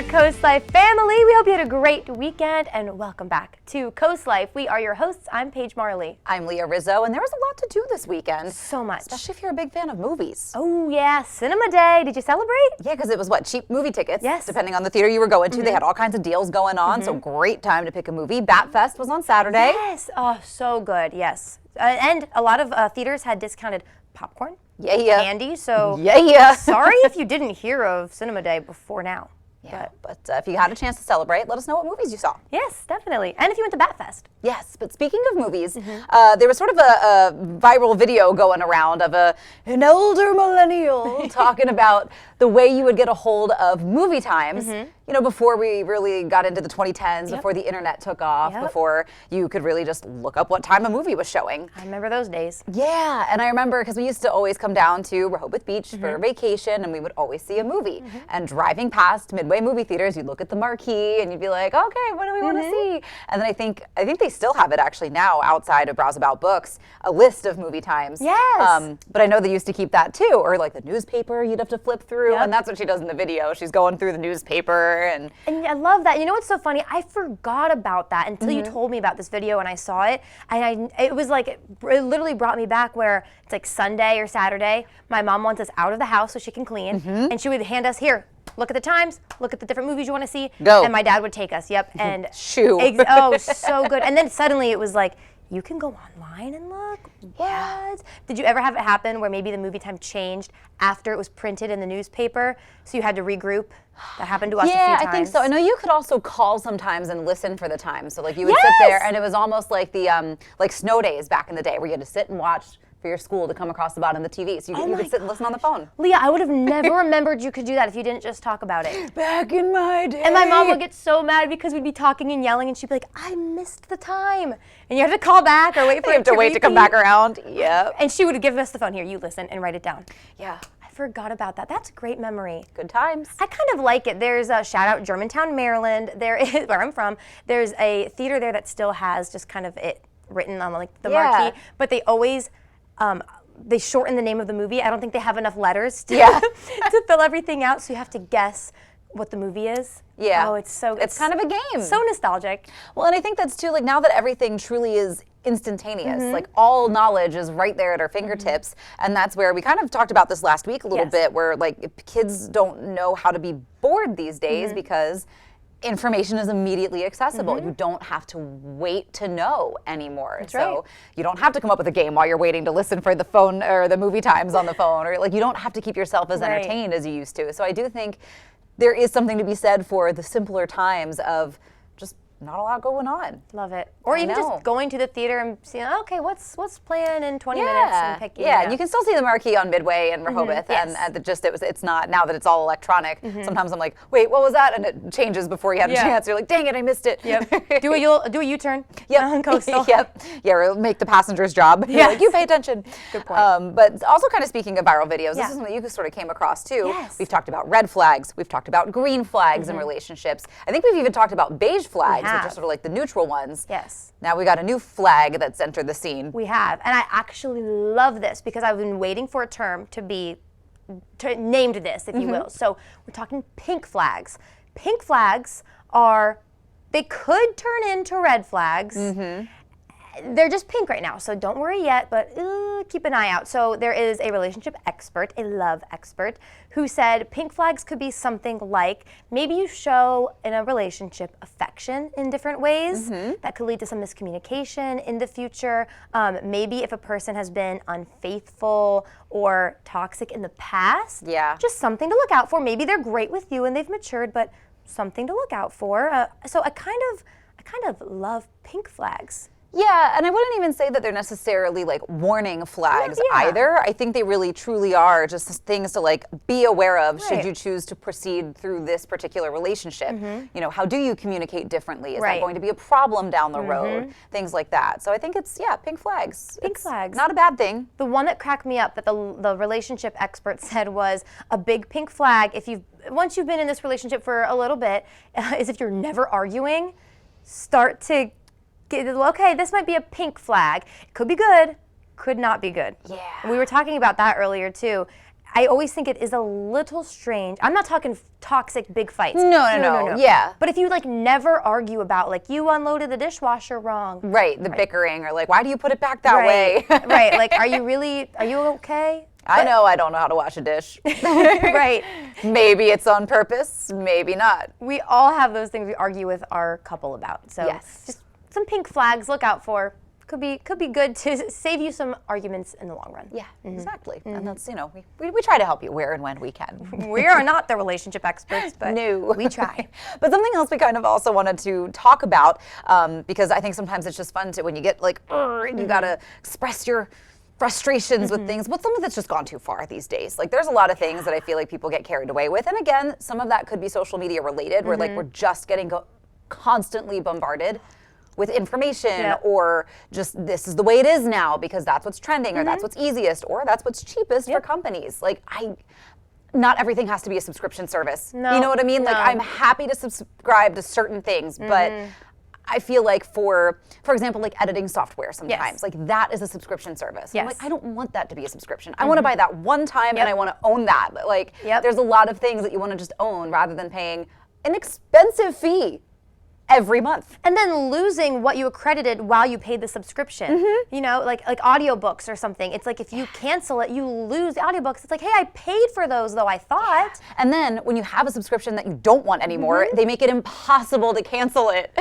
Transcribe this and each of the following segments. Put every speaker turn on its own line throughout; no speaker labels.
there, Coast Life family. We hope you had a great weekend and welcome back to Coast Life. We are your hosts. I'm Paige Marley.
I'm Leah Rizzo, and there was a lot to do this weekend.
So much.
Especially if you're a big fan of movies.
Oh yeah, Cinema Day. Did you celebrate?
Yeah, because it was cheap movie tickets.
Yes.
Depending on the theater you were going to. They had all kinds of deals going on, so great time to pick a movie. Bat Fest was on Saturday.
Yes. Oh, so good. Yes. And a lot of theaters had discounted popcorn.
Yeah.
Candy. So
Yeah.
sorry if you didn't hear of Cinema Day before now.
Yeah, but if you had a chance to celebrate, let us know what movies you saw.
Yes, definitely. And if you went to Bat Fest.
Yes, but speaking of movies, there was sort of a viral video going around of an older millennial talking about the way you would get a hold of movie times, you know, before we really got into the 2010s, before the internet took off, before you could really just look up what time a movie was showing.
I remember those days.
Yeah, and I remember because we used to always come down to Rehoboth Beach for vacation, and we would always see a movie. And driving past Midway movie theaters, you'd look at the marquee and you'd be like, okay, what do we want to see? And then I think they still have it actually now outside of Browse-About Books, a list of movie times.
Yes.
But I know they used to keep that too, or like the newspaper you'd have to flip through, and that's what she does in the video. She's going through the newspaper and
I love that. You know what's so funny? I forgot about that until you told me about this video and I saw it. And it was like, it literally brought me back where it's like Sunday or Saturday. My mom wants us out of the house so she can clean. And she would hand us, here, look at the times, look at the different movies you want to see.
Go.
And my dad would take us, and
shoo.
Oh, so good. And then suddenly it was like, you can go online and look? What? Did you ever have it happen where maybe the movie time changed after it was printed in the newspaper, so you had to regroup? That happened to us a few times.
Yeah, I think so. I know you could also call sometimes and listen for the time. So like you would sit there, and it was almost like the like snow days back in the day where you had to sit and watch for your school to come across the bottom of the TV. So you could sit and listen on the phone.
Leah, I would have never remembered you could do that if you didn't just talk about it.
Back in my day.
And my mom would get so mad because we'd be talking and yelling, and she'd be like, I missed the time. And you have to call back or wait for it to
wait to come back around. Yep.
And she would give us the phone. Here, you listen and write it down.
Yeah.
I forgot about that. That's a great memory.
Good times.
I kind of like it. There's a shout out Germantown, Maryland. There is, where I'm from, there's a theater there that still has just kind of it written on like the marquee, but they always, they shorten the name of the movie. I don't think they have enough letters to, to fill everything out, so you have to guess what the movie is.
Yeah.
Oh, it's
kind of a game.
So nostalgic.
Well, and I think that's too, like now that everything truly is instantaneous, like all knowledge is right there at our fingertips, and that's where we kind of talked about this last week a little bit, where like kids don't know how to be bored these days because information is immediately accessible. You don't have to wait to know anymore. So you don't have to come up with a game while you're waiting to listen for the phone or the movie times on the phone, or like you don't have to keep yourself as entertained as you used to. So I do think there is something to be said for the simpler times of just not a lot going on.
Love it. Or even just going to the theater and seeing, okay, what's playing in 20 minutes and picking.
Yeah, and you can still see the marquee on Midway and Rehoboth, and it's not, now that it's all electronic, sometimes I'm like, wait, what was that? And it changes before you have a chance. You're like, dang it, I missed it.
Do a U-turn. On Coastal.
Yeah, or make the passenger's job. Yeah. Like, you pay attention.
Good point.
But also kind of speaking of viral videos, this is something you sort of came across too.
Yes.
We've talked about red flags. We've talked about green flags in relationships. I think we've even talked about beige flags, which are sort of like the neutral ones.
Yes.
Now we got a new flag that's entered the scene.
We have, and I actually love this because I've been waiting for a term to be named this, if you will. So we're talking pink flags. Pink flags they could turn into red flags. They're just pink right now, so don't worry yet, but keep an eye out. So there is a relationship expert, a love expert, who said pink flags could be something like maybe you show in a relationship affection in different ways that could lead to some miscommunication in the future. Maybe if a person has been unfaithful or toxic in the past, just something to look out for. Maybe they're great with you and they've matured, but something to look out for. So I kind of love pink flags.
Yeah, and I wouldn't even say that they're necessarily like warning flags either. I think they really truly are just things to like be aware of should you choose to proceed through this particular relationship. You know, how do you communicate differently? Is that going to be a problem down the road? Things like that. So I think it's, pink flags.
Pink flags.
Not a bad thing.
The one that cracked me up that the relationship expert said was a big pink flag once you've been in this relationship for a little bit, is if you're never arguing, start to okay, this might be a pink flag. It could be good, could not be good.
Yeah.
We were talking about that earlier too. I always think it is a little strange. I'm not talking toxic big fights.
No. Yeah.
But if you like never argue about like you unloaded the dishwasher wrong.
Right, the bickering or like, why do you put it back that way?
Right, like are you okay?
I know I don't know how to wash a dish.
Right.
Maybe it's on purpose, maybe not.
We all have those things we argue with our couple about. So just some pink flags, look out for. Could be good to save you some arguments in the long run.
Yeah, exactly. And that's, we try to help you where and when we can.
We are not the relationship experts, but
no.
We try.
But something else we kind of also wanted to talk about, because I think sometimes it's just fun to, when you get like, and you gotta express your frustrations with things, but something that's just gone too far these days. Like there's a lot of things that I feel like people get carried away with. And again, some of that could be social media related, where like we're just getting constantly bombarded with information, or just this is the way it is now because that's what's trending, or that's what's easiest, or that's what's cheapest for companies. Like not everything has to be a subscription service.
No,
you know what I mean?
no.
Like I'm happy to subscribe to certain things, but I feel like for example, like editing software sometimes, like that is a subscription service. I'm like, I don't want that to be a subscription. I want to buy that one time and I want to own that. Like there's a lot of things that you want to just own rather than paying an expensive fee every month.
And then losing what you accredited while you paid the subscription. You know, like audiobooks or something. It's like if you cancel it, you lose the audiobooks. It's like, hey, I paid for those though, I thought.
And then when you have a subscription that you don't want anymore, they make it impossible to cancel it.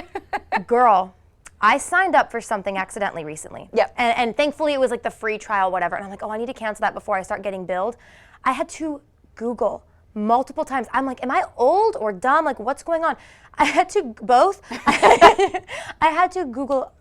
Girl, I signed up for something accidentally recently.
Yep.
And thankfully it was like the free trial, whatever. And I'm like, oh, I need to cancel that before I start getting billed. I had to Google multiple times. I'm like, am I old or dumb? Like, what's going on? I had to both. I had to Google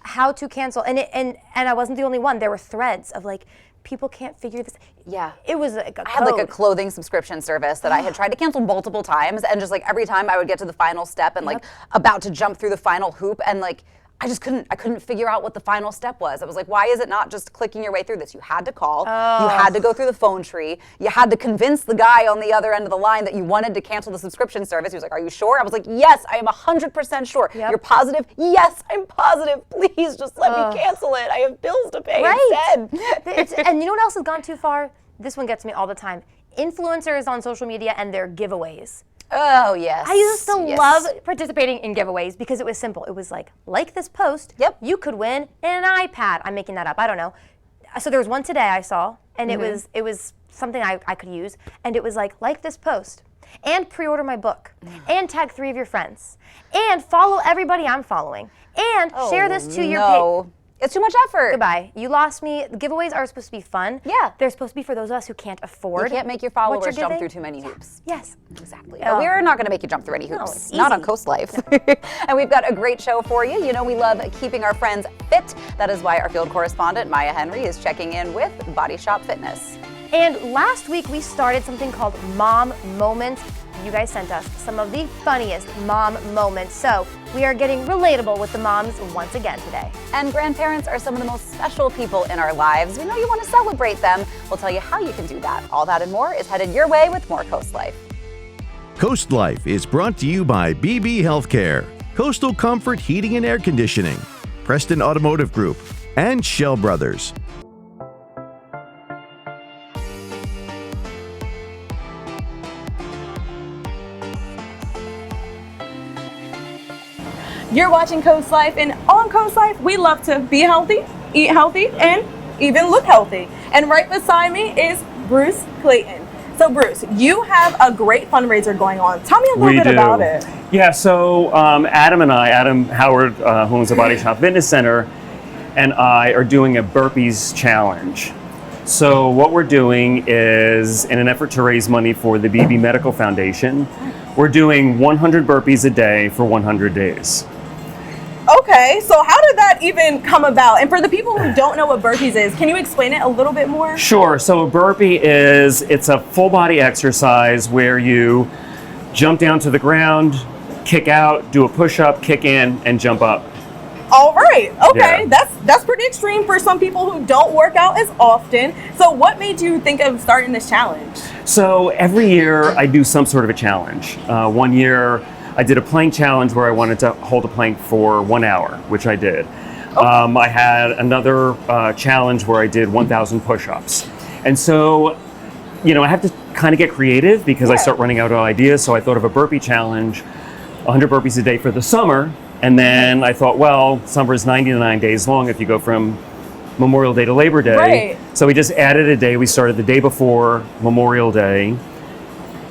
how to cancel, and I wasn't the only one. There were threads of like, people can't figure this.
Yeah.
It was like a code.
I had like a clothing subscription service that I had tried to cancel multiple times, and just like every time I would get to the final step and like about to jump through the final hoop, and like I couldn't figure out what the final step was. I was like, why is it not just clicking your way through this? You had to call, you had to go through the phone tree, you had to convince the guy on the other end of the line that you wanted to cancel the subscription service. He was like, are you sure? I was like, yes, I am 100% sure. You're positive? Yes, I'm positive. Please just let me cancel it. I have bills to pay instead.
And you know what else has gone too far? This one gets me all the time. Influencers on social media and their giveaways.
Oh, yes.
I used to love participating in giveaways because it was simple. It was like this post, you could win an iPad. I'm making that up. I don't know. So there was one today I saw, and it was something I could use, and it was like this post, and pre-order my book, and tag 3 of your friends, and follow everybody I'm following, and share this to your page.
It's too much effort.
Goodbye. You lost me. The giveaways are supposed to be fun.
Yeah.
They're supposed to be for those of us who can't afford.
You can't make your followers jump through too many hoops.
Yes.
Exactly. But we're not going to make you jump through any hoops.
It's
not
easy.
on Coast Life. And we've got a great show for you. You know we love keeping our friends fit. That is why our field correspondent, Maya Henry, is checking in with Body Shop Fitness.
And last week we started something called Mom Moments. You guys sent us some of the funniest mom moments. So we are getting relatable with the moms once again today.
And grandparents are some of the most special people in our lives. We know you want to celebrate them. We'll tell you how you can do that. All that and more is headed your way with more Coast Life.
Coast Life is brought to you by BB Healthcare, Coastal Comfort Heating and Air Conditioning, Preston Automotive Group, and Shell Brothers.
You're watching Coast Life, and on Coast Life, we love to be healthy, eat healthy, and even look healthy. And right beside me is Bruce Clayton. So Bruce, you have a great fundraiser going on. Tell me a little bit about it.
Yeah, so Adam Howard, who owns the Body Shop Fitness Center, and I are doing a burpees challenge. So what we're doing is, in an effort to raise money for the BB Medical Foundation, we're doing 100 burpees a day for 100 days.
Okay, so how did that even come about? And for the people who don't know what burpees is, can you explain it a little bit more?
Sure. So a burpee it's a full body exercise where you jump down to the ground, kick out, do a push-up, kick in, and jump up.
All right. Okay.
Yeah.
That's pretty extreme for some people who don't work out as often. So what made you think of starting this challenge?
So every year I do some sort of a challenge. One year I did a plank challenge where I wanted to hold a plank for 1 hour, which I did. I had another challenge where I did 1,000 push-ups. And so you know, I have to kind of get creative because I start running out of ideas. So I thought of a burpee challenge, 100 burpees a day for the summer. And then I thought, well, summer is 99 days long if you go from Memorial Day to Labor Day.
Right.
So we just added a day. We started the day before Memorial Day,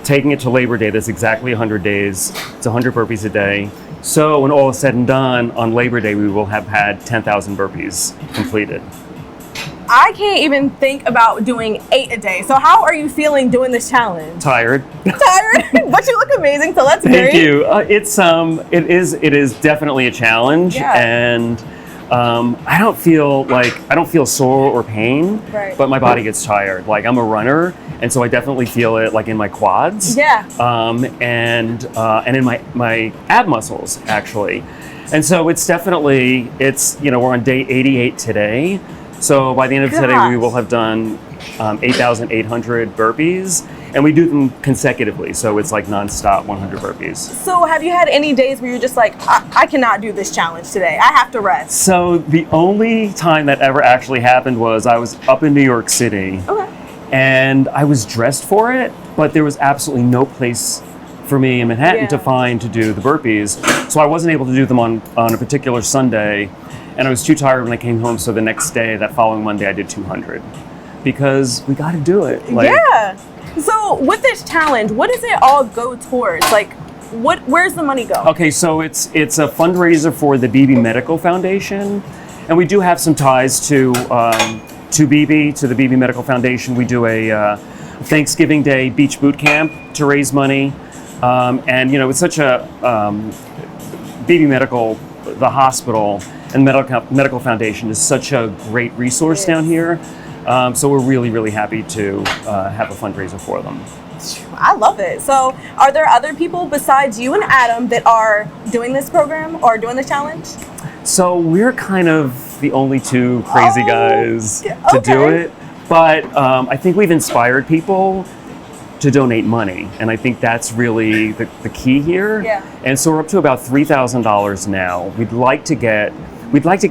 taking it to Labor Day. That's exactly 100 days. It's 100 burpees a day. So when all is said and done, on Labor Day, we will have had 10,000 burpees completed.
I can't even think about doing 8 a day. So how are you feeling doing this challenge?
Tired.
Tired, but you look amazing. So that's
Thank
great.
you. It is definitely a challenge,
Yeah.
and I don't feel sore or pain,
Right.
but my body gets tired. Like, I'm a runner, and so I definitely feel it like in my quads,
Yeah.
and in my ab muscles actually, and so it's definitely we're on day 88 today. So by the end of today, we will have done 8,800 burpees, and we do them consecutively. So it's like nonstop 100 burpees.
So have you had any days where you're just like, I cannot do this challenge today. I have to rest.
So the only time that ever actually happened was I was up in New York City,
Okay.
and I was dressed for it, but there was absolutely no place for me in Manhattan to find to do the burpees. So I wasn't able to do them on a particular Sunday. And I was too tired when I came home, so the next day, that following Monday, I did 200 because we got to do it.
Yeah. So with this challenge, what does it all go towards? Like, where's the money go?
Okay, so it's a fundraiser for the BB Medical Foundation, and we do have some ties to BB, to the BB Medical Foundation. We do a Thanksgiving Day beach boot camp to raise money, and it's such a BB Medical, the hospital, and Medical Foundation is such a great resource down here. So we're really, really happy to have a fundraiser for them.
I love it. So are there other people besides you and Adam that are doing this program or doing the challenge?
So we're kind of the only two crazy guys to do
okay.
it. But I think we've inspired people to donate money. And I think that's really the key here.
Yeah.
And so we're up to about $3,000 now. We'd like to get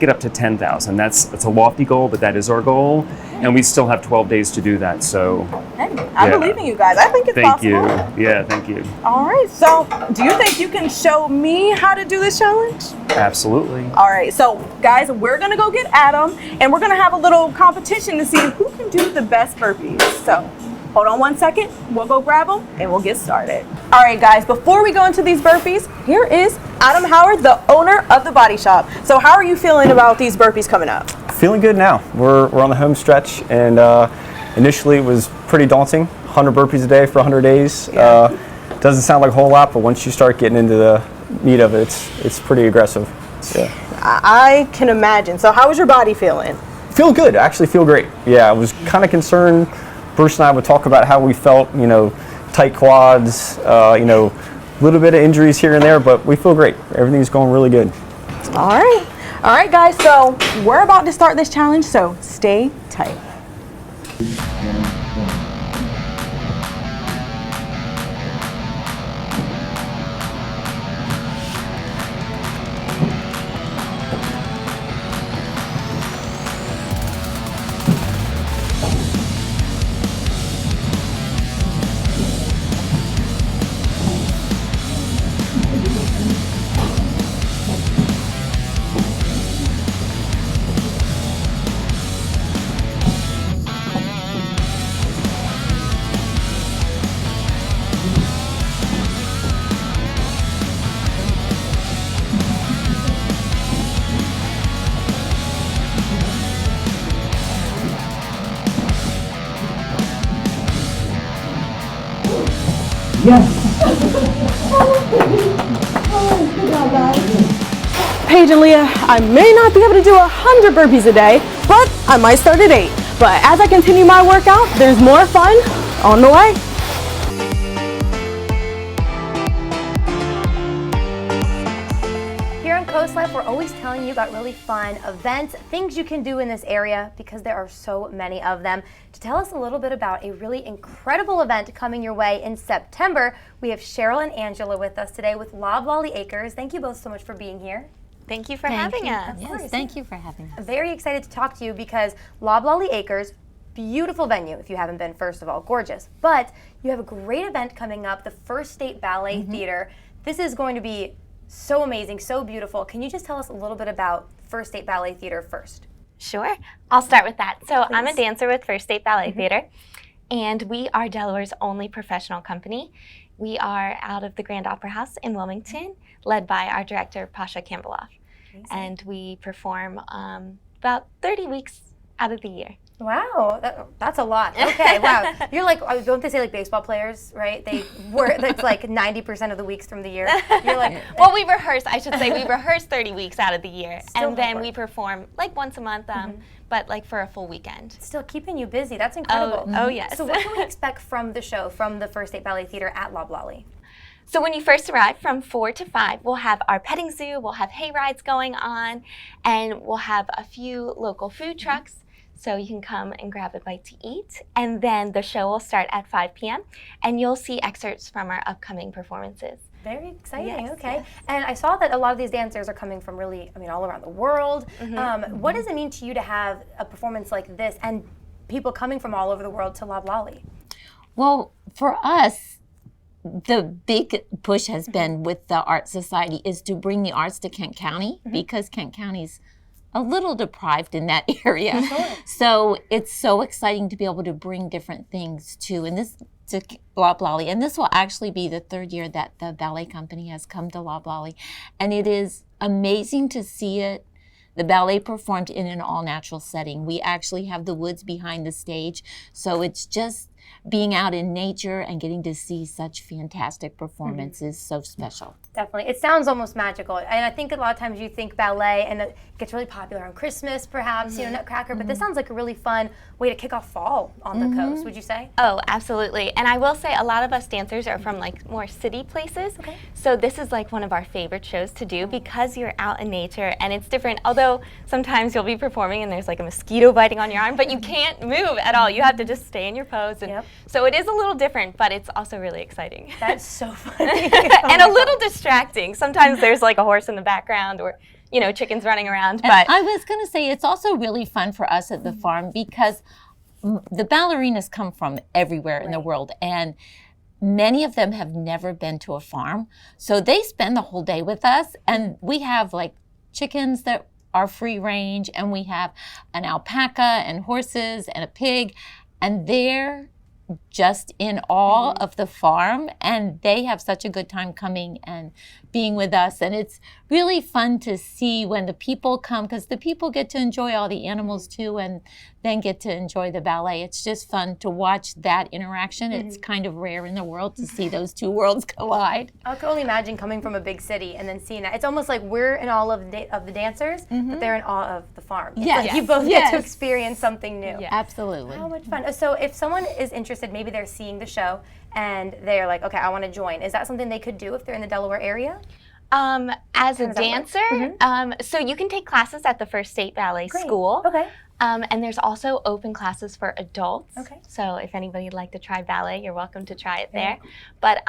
up to 10,000. That's a lofty goal, but that is our goal. And we still have 12 days to do that. So
Hey, I believe in you guys. I think it's
thank
possible.
you. Yeah, thank you.
All right. So do you think you can show me how to do this challenge?
Absolutely.
All right. So guys, we're going to go get Adam and we're going to have a little competition to see who can do the best burpees. So hold on 1 second. We'll go grab them and we'll get started. All right, guys, before we go into these burpees, here is Adam Howard, the owner of the Body Shop. So how are you feeling about these burpees coming up?
Feeling good now. We're on the home stretch, and initially it was pretty daunting. 100 burpees a day for 100 days. Doesn't sound like a whole lot, but once you start getting into the meat of it, it's pretty aggressive. Yeah.
I can imagine. So how is your body feeling?
Feel good. I actually feel great. Yeah, I was kind of concerned. Bruce and I would talk about how we felt, tight quads, a little bit of injuries here and there, but we feel great. Everything's going really good.
All right. All right, guys. So we're about to start this challenge, so stay tight. Paige and Leah, I may not be able to do 100 burpees a day, but I might start at 8. But as I continue my workout, there's more fun on the way.
Here on Coast Life, we're always telling you about really fun events, things you can do in this area because there are so many of them. To tell us a little bit about a really incredible event coming your way in September, we have Cheryl and Angela with us today with Loblolly Acres. Thank you both so much for being here.
Thank you for having us.
Of course.
Yes, thank you for having us.
Very excited to talk to you because Loblolly Acres, beautiful venue if you haven't been, first of all, gorgeous. But you have a great event coming up, the First State Ballet Theater. This is going to be so amazing, so beautiful. Can you just tell us a little bit about First State Ballet Theater first?
Sure, I'll start with that. So I'm a dancer with First State Ballet Theater, and we are Delaware's only professional company. We are out of the Grand Opera House in Wilmington, led by our director, Pasha Campbeloff. And we perform about 30 weeks out of the year.
Wow, that's a lot. Okay, wow. You're like, don't they say like baseball players, right? They work, it's like 90% of the weeks from the year. You're like,
well, we rehearse, I should say, we rehearse 30 weeks out of the year.
Still
and then
hard
we
work.
perform like once a month, but like for a full weekend.
still keeping you busy. That's incredible.
Oh, yes.
So what can we expect from the show, from the First State Ballet Theater at Loblolly?
So when you first arrive from 4 to 5, we'll have our petting zoo, we'll have hay rides going on, and we'll have a few local food trucks. So you can come and grab a bite to eat. And then the show will start at 5 p.m. and you'll see excerpts from our upcoming performances.
Very exciting,
Yes,
okay.
yes.
And I saw that a lot of these dancers are coming from really, all around the world. What does it mean to you to have a performance like this and people coming from all over the world to Loblolly?
Well, for us, the big push has been with the Art Society is to bring the arts to Kent County because Kent County's a little deprived in that area. So it's so exciting to be able to bring different things to Loblolly. And this will actually be the 3rd year that the ballet company has come to Loblolly. And it is amazing to see it. The ballet performed in an all-natural setting. We actually have the woods behind the stage. So it's just being out in nature and getting to see such fantastic performances so special.
Definitely. It sounds almost magical. And I think a lot of times you think ballet and it gets really popular on Christmas, perhaps, Nutcracker, but this sounds like a really fun way to kick off fall on the coast, would you say?
Oh, absolutely. And I will say a lot of us dancers are from like more city places.
Okay.
So this is like one of our favorite shows to do because you're out in nature and it's different. Although sometimes you'll be performing and there's like a mosquito biting on your arm, but you can't move at all. You have to just stay in your pose. And so it is a little different, but it's also really exciting.
That's so funny.
And a little distracting. Sometimes there's like a horse in the background or chickens running around. But
I was going to say it's also really fun for us at the farm because the ballerinas come from everywhere in the world, and many of them have never been to a farm. So they spend the whole day with us, and we have like chickens that are free range, and we have an alpaca and horses and a pig, and they're just in awe of the farm, and they have such a good time coming and being with us. And it's really fun to see when the people come, because the people get to enjoy all the animals too and then get to enjoy the ballet. It's just fun to watch that interaction. It's kind of rare in the world to see those two worlds collide.
I can only imagine coming from a big city and then seeing that. It's almost like we're in awe of the dancers, but they're in awe of the farm. It's
Yes.
like you both get to experience something new.
Yeah.
Absolutely.
How much fun. So if someone is interested, maybe they're seeing the show and they're like, okay, I want to join. Is that something they could do if they're in the Delaware area?
As a
does that work?
dancer, so you can take classes at the First State Ballet School.
Okay.
And there's also open classes for adults.
Okay.
So if anybody would like to try ballet, you're welcome to try it there. But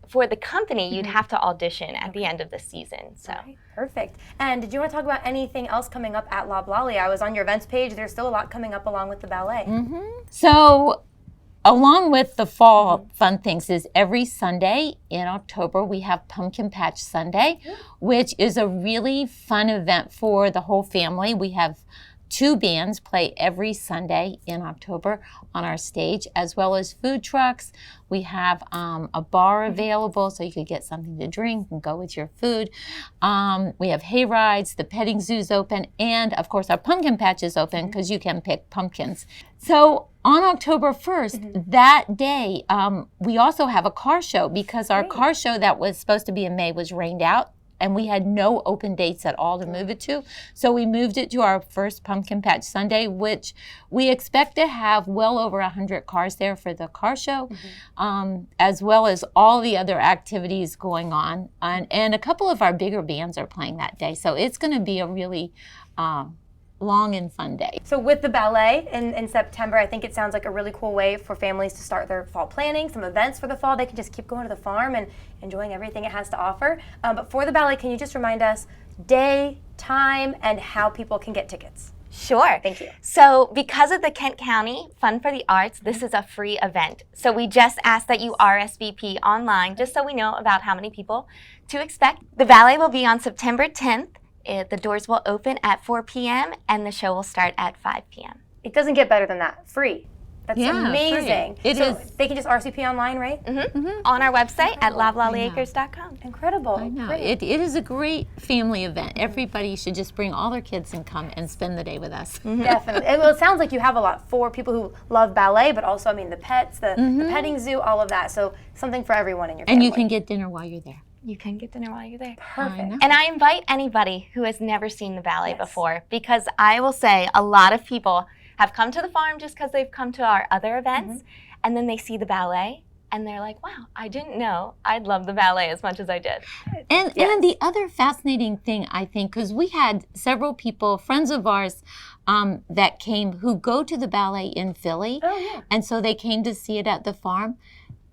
for the company, you'd have to audition at the end of the season. So.
Okay, perfect. And did you want to talk about anything else coming up at Loblolly? I was on your events page. There's still a lot coming up along with the ballet.
So along with the fall fun things is every Sunday in October we have Pumpkin Patch Sunday, which is a really fun event for the whole family. We have 2 bands play every Sunday in October on our stage, as well as food trucks. We have a bar available so you could get something to drink and go with your food. We have hay rides, the petting zoo's open, and of course our pumpkin patch is open because you can pick pumpkins. So on October 1st, that day, we also have a car show because our car show that was supposed to be in May was rained out. And we had no open dates at all to move it to. So we moved it to our first Pumpkin Patch Sunday, which we expect to have well over 100 cars there for the car show, as well as all the other activities going on. And a couple of our bigger bands are playing that day. So it's going to be a really long and fun day.
So with the ballet in September, I think it sounds like a really cool way for families to start their fall planning, some events for the fall. They can just keep going to the farm and enjoying everything it has to offer. But for the ballet, can you just remind us day, time, and how people can get tickets?
Sure.
Thank you.
So because of the Kent County Fund for the Arts, this is a free event. So we just ask that you RSVP online just so we know about how many people to expect. The ballet will be on September 10th. The doors will open at 4 p.m. and the show will start at 5 p.m.
It doesn't get better than that. Free. That's
Yeah,
amazing.
free. It
so
is.
They can just RSVP online, right?
On our website at loblollyacres.com.
Incredible.
I know.
Great.
It is a great family event. Everybody should just bring all their kids and come and spend the day with us.
Definitely. Well, it sounds like you have a lot for people who love ballet, but also, I mean, the pets, the petting zoo, all of that. So something for everyone in your family.
And you can get dinner while you're there.
You can get dinner while you're there.
Perfect.
And I invite anybody who has never seen the ballet before, because I will say a lot of people have come to the farm just because they've come to our other events, and then they see the ballet, and they're like, wow, I didn't know I'd love the ballet as much as I did.
And the other fascinating thing, I think, because we had several people, friends of ours, that came who go to the ballet in Philly.
Oh, yeah.
And so they came to see it at the farm.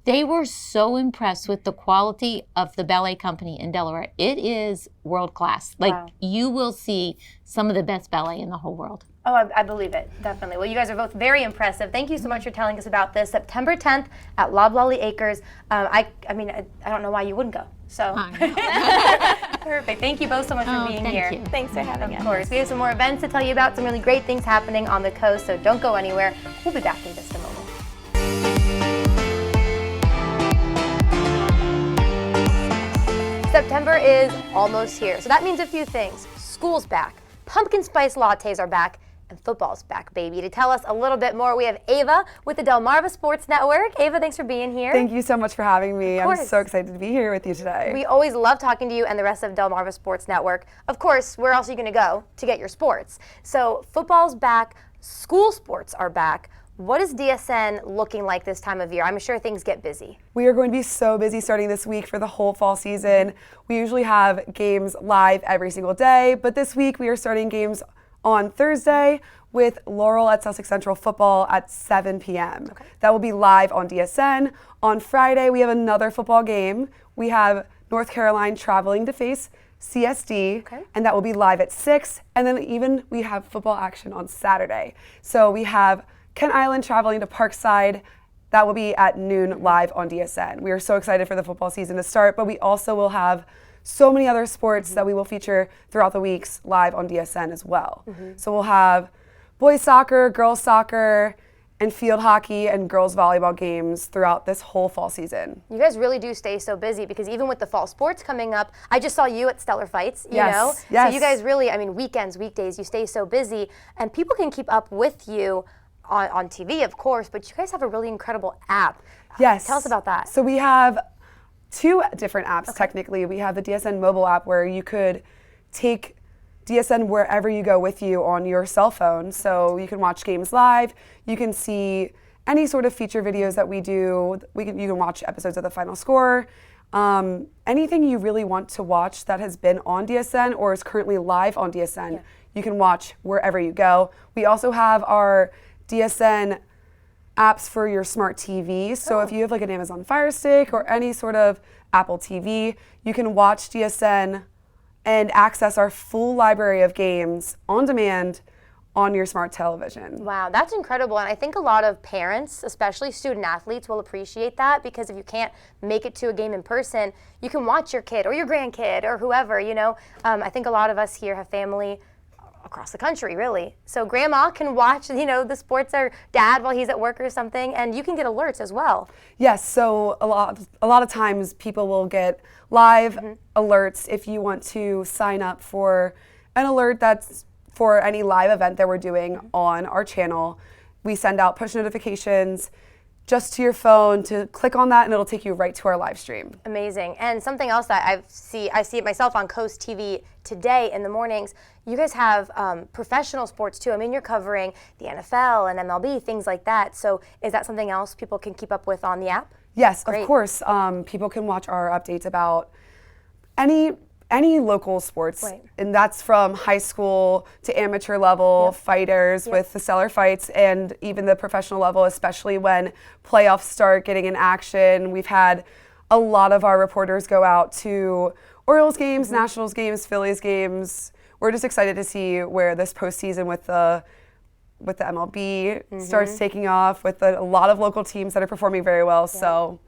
They were so impressed with the quality of the ballet company in Delaware. It is world class. Like, you will see some of the best ballet in the whole world.
Oh, I believe it, definitely. Well, you guys are both very impressive. Thank you so much for telling us about this. September 10th at Loblolly Acres. I mean, I don't know why you wouldn't go. So, perfect. Thank you both so much for being
thank
here.
you.
Thanks for having us.
Of course. We have some more events to tell you about, some really great things happening on the coast, so don't go anywhere. We'll be back in just a moment. September is almost here, so that means a few things. School's back, pumpkin spice lattes are back, and football's back, baby. To tell us a little bit more, we have Ava with the Delmarva Sports Network. Ava, thanks for being here.
Thank you so much for having me.
Of
I'm
course.
so excited to be here with you today.
We always love talking to you and the rest of Delmarva Sports Network. Of course, where else are you going to go to get your sports? So football's back, school sports are back. What is DSN looking like this time of year? I'm sure things get busy.
We are going to be so busy starting this week for the whole fall season. We usually have games live every single day, but this week we are starting games on Thursday with Laurel at Sussex Central football at 7 p.m. That will be live on DSN. On Friday, we have another football game. We have North Carolina traveling to face CSD, and that will be live at 6. And then even we have football action on Saturday. So we have Kent Island traveling to Parkside. That will be at noon live on DSN. We are so excited for the football season to start, but we also will have so many other sports that we will feature throughout the weeks live on DSN as well. So we'll have boys soccer, girls soccer, and field hockey and girls volleyball games throughout this whole fall season.
You guys really do stay so busy because even with the fall sports coming up, I just saw you at Stellar Fights, you know?
Yes.
So you guys really, I mean, weekends, weekdays, you stay so busy, and people can keep up with you on TV, of course, but you guys have a really incredible app.
Yes.
Tell us about that.
So we have 2 different apps, technically. We have the DSN mobile app where you could take DSN wherever you go with you on your cell phone. So you can watch games live. You can see any sort of feature videos that we do. You can watch episodes of The Final Score. Anything you really want to watch that has been on DSN or is currently live on DSN, you can watch wherever you go. We also have our DSN apps for your smart TV. So if you have like an Amazon Fire Stick or any sort of Apple TV, you can watch DSN and access our full library of games on demand on your smart television.
Wow, that's incredible. And I think a lot of parents, especially student athletes, will appreciate that because if you can't make it to a game in person, you can watch your kid or your grandkid or whoever, you know. I think a lot of us here have family across the country, really. So grandma can watch, you know, the sports or dad while he's at work or something, and you can get alerts as well.
Yes, so a lot of times people will get live alerts if you want to sign up for an alert that's for any live event that we're doing on our channel. We send out push notifications just to your phone to click on that and it'll take you right to our live stream.
Amazing. And something else that I see it myself on Coast TV today in the mornings, you guys have professional sports too. I mean, you're covering the NFL and MLB, things like that. So is that something else people can keep up with on the app?
Yes,
Great.
of course. People can watch our updates about any local sports,
Right.
and that's from high school to amateur level fighters with the Stellar Fights and even the professional level, especially when playoffs start getting in action. We've had a lot of our reporters go out to Orioles games, Nationals games, Phillies games. we're just excited to see where this postseason with the MLB starts taking off, with a lot of local teams that are performing very well. So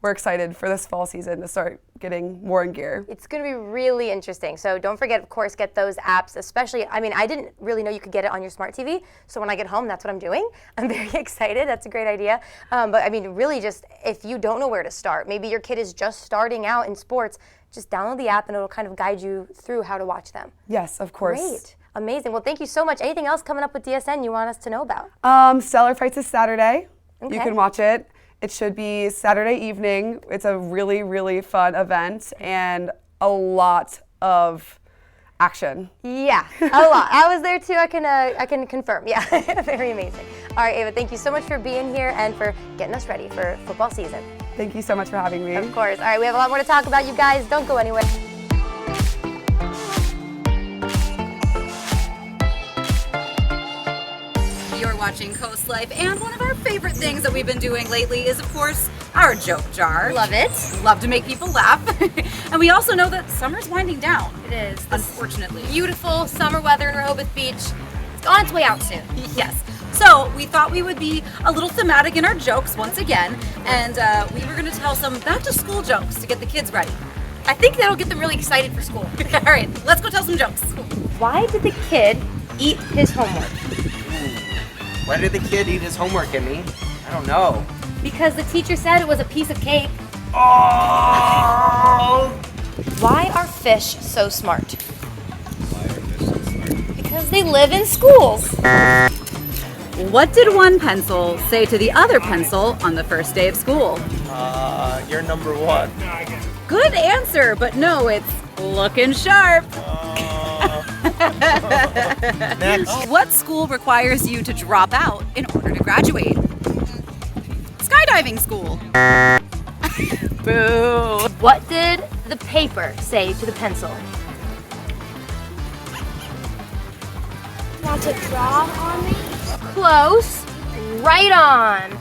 we're excited for this fall season to start getting more in gear.
It's going to be really interesting. So don't forget, of course, get those apps, especially, I mean, I didn't really know you could get it on your smart TV. So when I get home, that's what I'm doing. I'm very excited. That's a great idea. But I mean, really just, if you don't know where to start, maybe your kid is just starting out in sports, just download the app and it'll kind of guide you through how to watch them.
Yes, of course.
Great. Amazing. Well, thank you so much. Anything else coming up with DSN you want us to know about?
Stellar Fights is Saturday.
Okay.
You can watch it. It should be Saturday evening. It's a really, really fun event and a lot of action.
Yeah, a lot. I was there too. I can confirm. Yeah, very amazing. All right, Ava, thank you so much for being here and for getting us ready for football season.
Thank you so much for having me.
Of course. All right, we have a lot more to talk about, you guys. Don't go anywhere.
You're watching Coast Life, and one of our favorite things that we've been doing lately is, of course, our joke jar.
Love it.
Love to make people laugh. And we also know that summer's winding down.
It is.
Unfortunately.
Beautiful summer weather in Rehoboth Beach. It's on its way out soon.
Yes. So we thought we would be a little thematic in our jokes once again, and we were going to tell some back-to-school jokes to get the kids ready.
I think that'll get them really excited for school.
All right, let's go tell some jokes.
Why did the kid eat his homework?
Why did the kid eat his homework, Emmy? I don't know.
Because the teacher said it was a piece of cake.
Oh!
Why are fish so smart? Because they live in schools.
What did one pencil say to the other pencil on the first day of school?
You're number one.
Good answer, but no, it's looking sharp.
Next.
What school requires you to drop out in order to graduate? Skydiving school. Boo.
What did the paper say to the pencil?
Want to draw on me?
Close. Right on.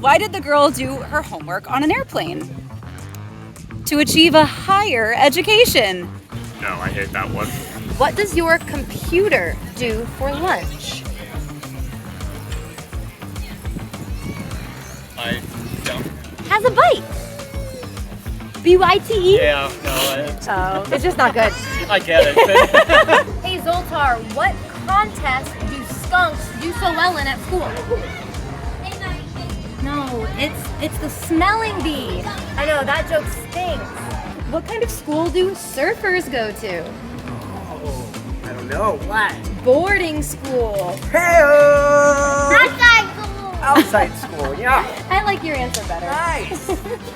Why did the girl do her homework on an airplane? To achieve a higher education.
No, I hate that one.
What does your computer do for lunch?
I don't.
Has a bite. B-Y-T-E?
Yeah, no,
Oh, it's just not good.
I get it.
Hey Zoltar, what contest do skunks do so well in at school? No, it's the smelling bee. I know, that joke stinks. What kind of school do surfers go to?
I don't know. What?
Boarding school.
Hey-o!
Outside school.
Outside school, yeah.
I like your answer better.
Nice.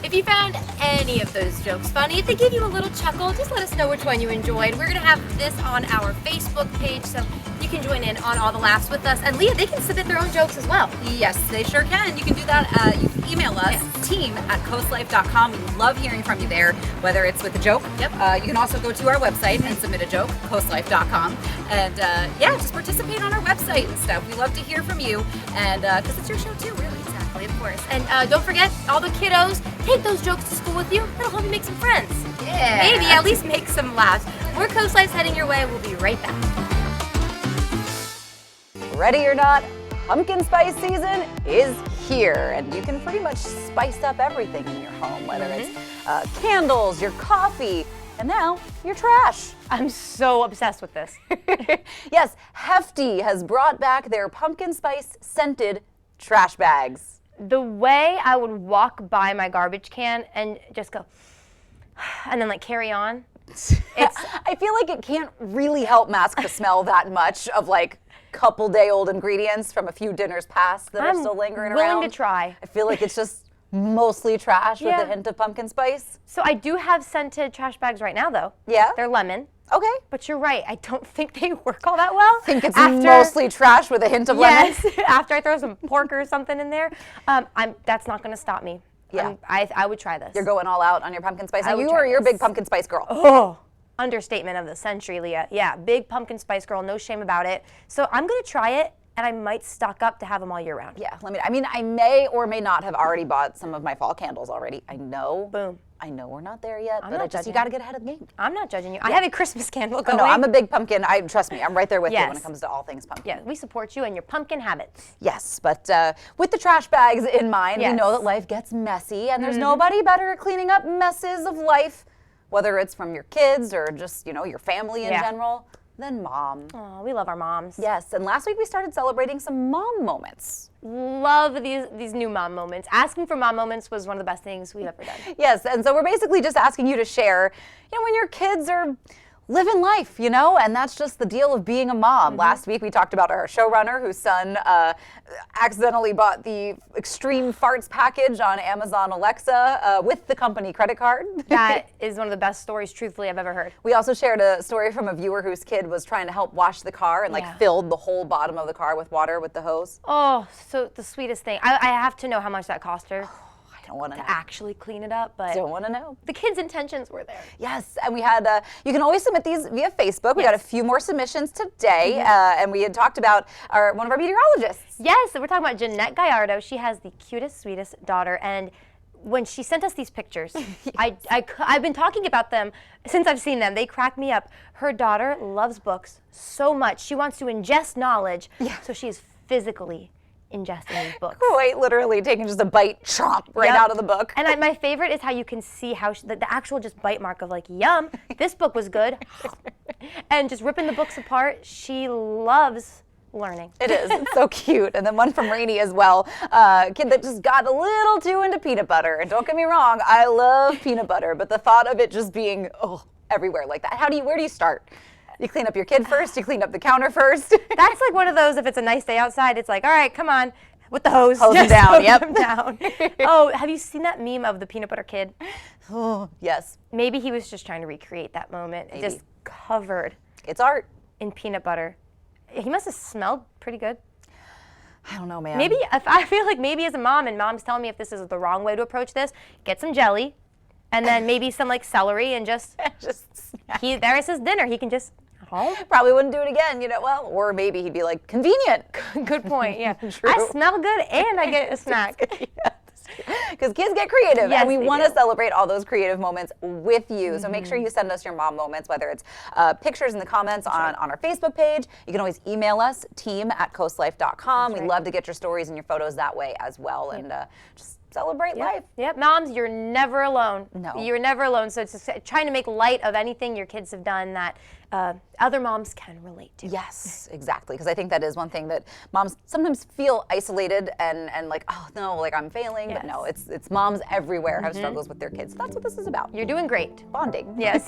If you found any of those jokes funny, if they gave you a little chuckle, just let us know which one you enjoyed. We're going to have this on our Facebook page, so you can join in on all the laughs with us. And Leah, they can submit their own jokes as well.
Yes, they sure can. You can do that. You can email us, team@coastlife.com. We love hearing from you there, whether it's with a joke.
Yep.
You can also go to our website and submit a joke, coastlife.com. And yeah, just participate on our website and stuff. We love to hear from you, and because it's your show too, really.
Exactly, of course. And don't forget, all the kiddos, take those jokes to school with you. That'll help you make some friends.
Yeah.
Maybe at least make some laughs. More Coast Life's heading your way. We'll be right back.
Ready or not, pumpkin spice season is here, and you can pretty much spice up everything in your home, whether it's candles, your coffee, and now your trash.
I'm so obsessed with this.
Yes, Hefty has brought back their pumpkin spice scented trash bags.
The way I would walk by my garbage can and just go, and then like carry on.
I feel like it can't really help mask the smell that much of like couple-day-old ingredients from a few dinners past that are still lingering around.
Willing to try.
I feel like it's just mostly trash with
Yeah.
a hint of pumpkin spice.
So I do have scented trash bags right now, though.
Yeah?
They're lemon.
Okay.
But you're right. I don't think they work all that well.
I think it's mostly trash with a hint of lemon.
Yes. After I throw some pork or something in there, that's not going to stop me.
Yeah.
I would try this.
You're going all out on your pumpkin spice.
I
And
would
you
try
are your
this.
big pumpkin spice girl.
Oh, understatement of the century, Leah. Yeah, big pumpkin spice girl. No shame about it. So I'm going to try it, and I might stock up to have them all year round.
Yeah, I mean, I may or may not have already bought some of my fall candles already. I know.
Boom.
I know we're not there yet,
I'm
but
not
you
judging.
got to get ahead of the game.
I'm not judging you. I have a Christmas candle
Oh,
going.
no, I'm a big pumpkin. Trust me, I'm right there with you when
Yes.
it comes to all things pumpkin.
Yeah, we support you and your pumpkin habits.
Yes, but with the trash bags in mind, we
Yes.
know that life gets messy, and there's nobody better at cleaning up messes of life, whether it's from your kids or just, your family in general, than mom.
Oh, we love our moms.
Yes, and last week we started celebrating some mom moments.
Love these new mom moments. Asking for mom moments was one of the best things we've ever done.
Yes, and so we're basically just asking you to share, when your kids are living life, and that's just the deal of being a mom. Last week we talked about our showrunner whose son accidentally bought the extreme farts package on Amazon Alexa with the company credit card.
That is one of the best stories, truthfully, I've ever heard.
We also shared a story from a viewer whose kid was trying to help wash the car and filled the whole bottom of the car with water with the hose.
Oh, so the sweetest thing. I have to know how much that cost her.
I don't want to know.
Actually clean it up, but
Don't want to know.
the kids' intentions were there.
Yes, and we had, you can always submit these via Facebook. We got a few more submissions today, and we had talked about one of our meteorologists.
Yes, so we're talking about Jeanette Gallardo. She has the cutest, sweetest daughter, and when she sent us these pictures, I've been talking about them since I've seen them. They crack me up. Her daughter loves books so much. She wants to ingest knowledge, so she is physically ingesting these books.
Quite literally taking just a bite, chomp, right out of the book.
And my favorite is how you can see how the actual just bite mark of like, yum, this book was good. And just ripping the books apart. She loves learning.
It is. It's so cute. And then one from Rainey as well. Kid that just got a little too into peanut butter. And don't get me wrong, I love peanut butter, but the thought of it just being everywhere like that. Where do you start? You clean up your kid first, you clean up the counter first.
That's like one of those, if it's a nice day outside, it's like, all right, come on, with the hose.
Hose them down,
hose
yep.
them down. Oh, have you seen that meme of the peanut butter kid?
Oh, yes.
Maybe he was just trying to recreate that moment.
Maybe.
Just covered
It's art.
in peanut butter. He must have smelled pretty good.
I don't know, man.
Maybe, I feel like maybe as a mom, and mom's telling me if this is the wrong way to approach this, get some jelly, and then maybe some like celery, and just there is his dinner. He can just
probably wouldn't do it again, or maybe he'd be like, convenient.
Good point, yeah.
True.
I smell good and I get a snack.
Because kids get creative,
Yes,
and we
they
want to
do.
celebrate all those creative moments with you. So make sure you send us your mom moments, whether it's pictures in the comments on our Facebook page. You can always email us, team@coastlife.com. We love to get your stories and your photos that way as well, and just celebrate life.
Yep, moms, you're never alone.
No.
You're never alone. So it's just trying to make light of anything your kids have done that other moms can relate to.
Yes, exactly. Because I think that is one thing that moms sometimes feel isolated and like, oh no, like I'm failing. But no, it's moms everywhere have struggles with their kids. That's what this is about.
You're doing great.
Bonding.
Yes.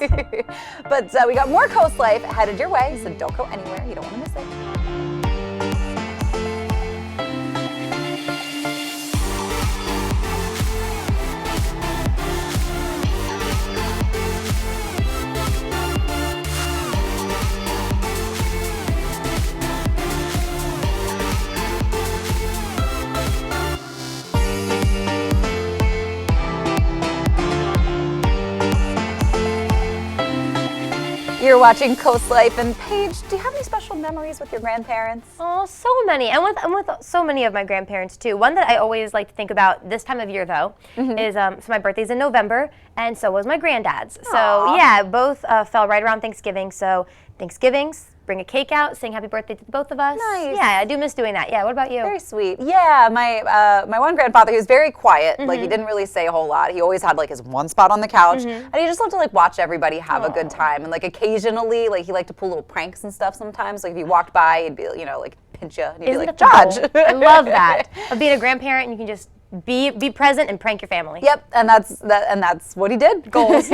But we got more Coast Life headed your way, so don't go anywhere. You don't want to miss it. You're watching Coast Life, and Paige, do you have any special memories with your grandparents?
Oh, so many. And with so many of my grandparents too. One that I always like to think about this time of year though is so my birthday's in November, and so was my granddad's.
Aww.
So yeah, both fell right around Thanksgiving. So Thanksgivings, bring a cake out, sing happy birthday to both of us.
Nice.
Yeah, I do miss doing that. Yeah, what about you?
Very sweet. Yeah, my one grandfather, he was very quiet. Like he didn't really say a whole lot. He always had like his one spot on the couch, and he just loved to like watch everybody have a good time. And like occasionally, like he liked to pull little pranks and stuff sometimes. Like if you walked by, he'd be like pinch you, and he'd be like, Judge.
I love that of being a grandparent, and you can just be present and prank your family.
Yep, and that's what he did.
Goals.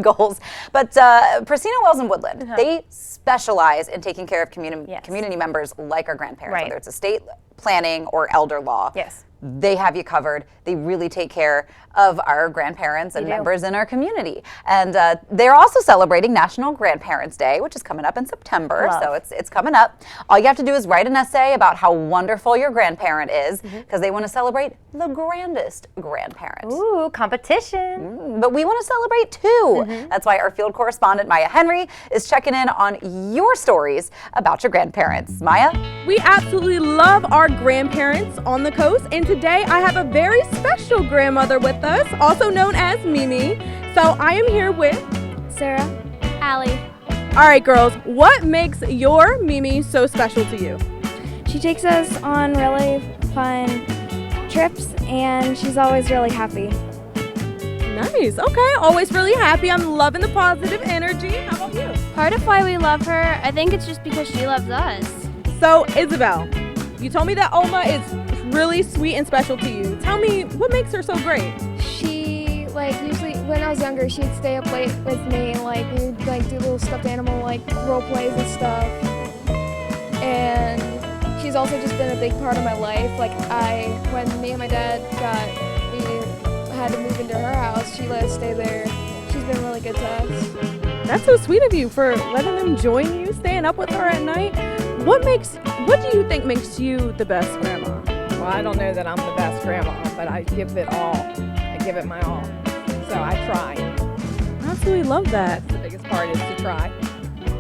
Goals. But Prasina Wells and Woodland, they specialize in taking care of community members like our grandparents, whether it's estate planning or elder law.
Yes.
They have you covered. They really take care of our grandparents and members in our community. And they're also celebrating National Grandparents Day, which is coming up in September.
Love.
So it's coming up. All you have to do is write an essay about how wonderful your grandparent is, because they want to celebrate the grandest grandparent.
Ooh, competition.
But we want to celebrate too. That's why our field correspondent, Maya Henry, is checking in on your stories about your grandparents. Maya?
We absolutely love our grandparents on the coast, and today I have a very special grandmother with us, also known as Mimi. So I am here with
Sarah, Allie.
All right, girls, what makes your Mimi so special to you?
She takes us on really fun trips, and she's always really happy.
Nice. Okay, always really happy. I'm loving the positive energy. How about you?
Part of why we love her, I think it's just because she loves us.
So, Isabel, you told me that Oma is really sweet and special to you. Tell me, what makes her so great?
She, usually when I was younger, she'd stay up late with me and, we'd, do little stuffed animal, role plays and stuff. And she's also just been a big part of my life. When me and my dad we had to move into her house, she let us stay there. She's been really good to us.
That's so sweet of you for letting them join you, staying up with her at night. What do you think makes you the best grandma?
Well, I don't know that I'm the best grandma, but I give it all. I give it my all. So I try.
I absolutely love that.
The biggest part is to try.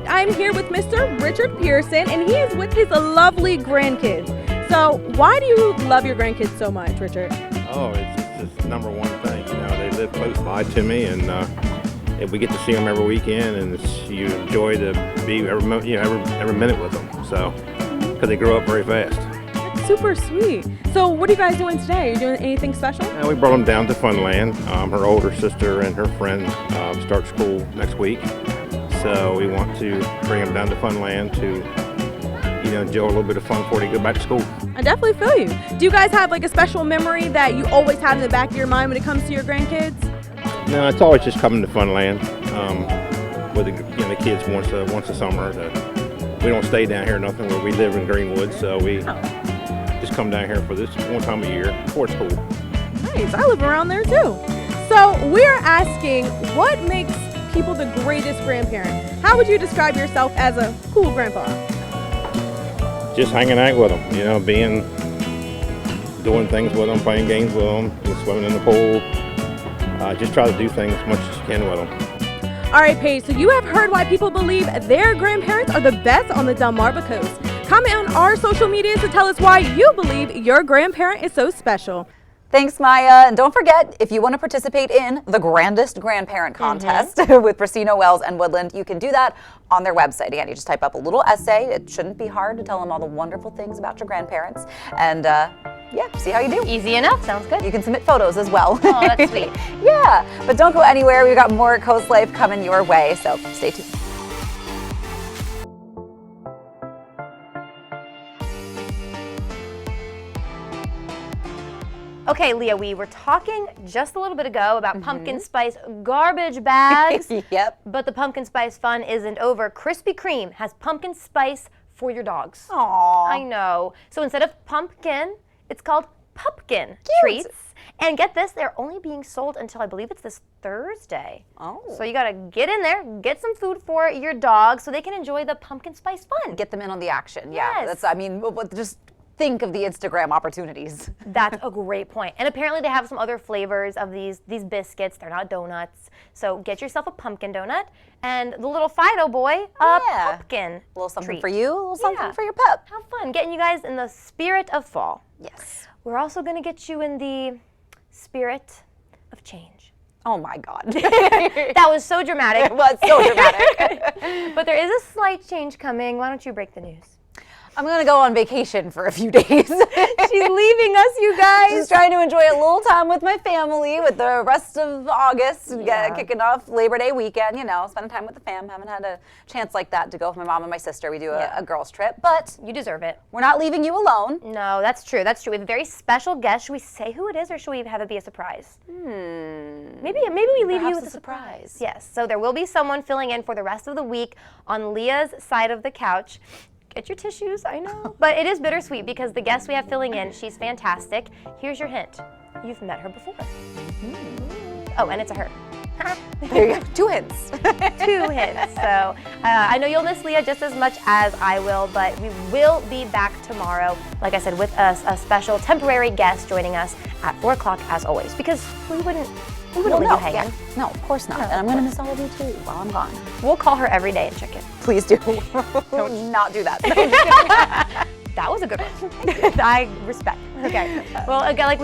I'm here with Mr. Richard Pearson, and he is with his lovely grandkids. So why do you love your grandkids so much, Richard?
Oh, it's just number one thing. They live close by to me, and we get to see them every weekend, and you enjoy to be every minute with them. So, because they grow up very fast.
That's super sweet. So, what are you guys doing today? Are you doing anything special?
We brought them down to Funland. Her older sister and her friend start school next week, so we want to bring them down to Funland to enjoy a little bit of fun before they go back to school.
I definitely feel you. Do you guys have a special memory that you always have in the back of your mind when it comes to your grandkids?
No, it's always just coming to Funland with the kids once a summer. We don't stay down here or nothing. Where we live in Greenwood, so we just come down here for this one time a year before school.
Nice. I live around there too. So we're asking, what makes people the greatest grandparent? How would you describe yourself as a cool grandpa?
Just hanging out with them, doing things with them, playing games with them, swimming in the pool. Just try to do things as much as you can with them.
All right, Paige, so you have heard why people believe their grandparents are the best on the Delmarva coast. Comment on our social media to tell us why you believe your grandparent is so special.
Thanks, Maya. And don't forget, if you want to participate in the Grandest Grandparent Contest with Bracino, Wells, and Woodland, you can do that on their website. Again, you just type up a little essay. It shouldn't be hard to tell them all the wonderful things about your grandparents. And see how you do.
Easy enough. Sounds good.
You can submit photos as well.
Oh, that's sweet.
Yeah, but don't go anywhere. We've got more Coast Life coming your way, so stay tuned.
Okay, Leah, we were talking just a little bit ago about pumpkin spice garbage bags.
Yep.
But the pumpkin spice fun isn't over. Krispy Kreme has pumpkin spice for your dogs.
Aww.
I know. So instead of pumpkin, it's called pumpkin treats. And get this, they're only being sold until I believe it's this Thursday.
Oh.
So you gotta get in there, get some food for your dog so they can enjoy the pumpkin spice fun.
Get them in on the action. Yeah.
Yes.
Just think of the Instagram opportunities.
That's a great point. And apparently they have some other flavors of these biscuits. They're not donuts. So get yourself a pumpkin donut and the little Fido boy a pumpkin
A little something
treat.
for you, a little something for your pup.
Have fun getting you guys in the spirit of fall.
Yes.
We're also going to get you in the spirit of change.
Oh my God.
That was so dramatic.
It was so dramatic.
But there is a slight change coming. Why don't you break the news?
I'm going to go on vacation for a few days. She's
leaving us, you guys.
Just trying to enjoy a little time with my family with the rest of August, kicking off Labor Day weekend, spending time with the fam. Haven't had a chance like that to go with my mom and my sister. We do a girls trip, but
you deserve it.
We're not leaving you alone.
No, that's true. That's true. We have a very special guest. Should we say who it is, or should we have it be a surprise? Maybe we leave you with a surprise. Yes. So there will be someone filling in for the rest of the week on Leah's side of the couch. Get your tissues, I know. But it is bittersweet because the guest we have filling in, she's fantastic. Here's your hint. You've met her before. Oh, and it's a her.
There you go. 2 hints.
2 hints. So I know you'll miss Leah just as much as I will, but we will be back tomorrow, like I said, with a special temporary guest joining us at 4 o'clock as always, because we wouldn't leave you hanging.
Yeah. No, of course not. And I'm going to miss all of you too while I'm gone.
We'll call her every day and check in.
Please do. Don't not do that.
That was a good one. I respect. Okay. Well, again, like we